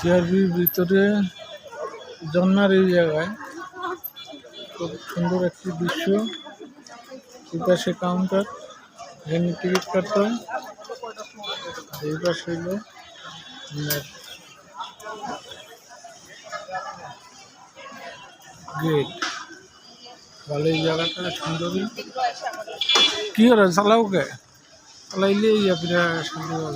সিআরবির ভিতরে ঝর্ণার এই জায়গায় খুব সুন্দর একটি দৃশ্য। দুপাশে কাউন্টার, এখানে টিকিট কাটতে হয়। এই পাশে হলো গেট। ভালো এই জায়গাটা সুন্দরী। কি করে চালাও কে চালাইলে সুন্দর।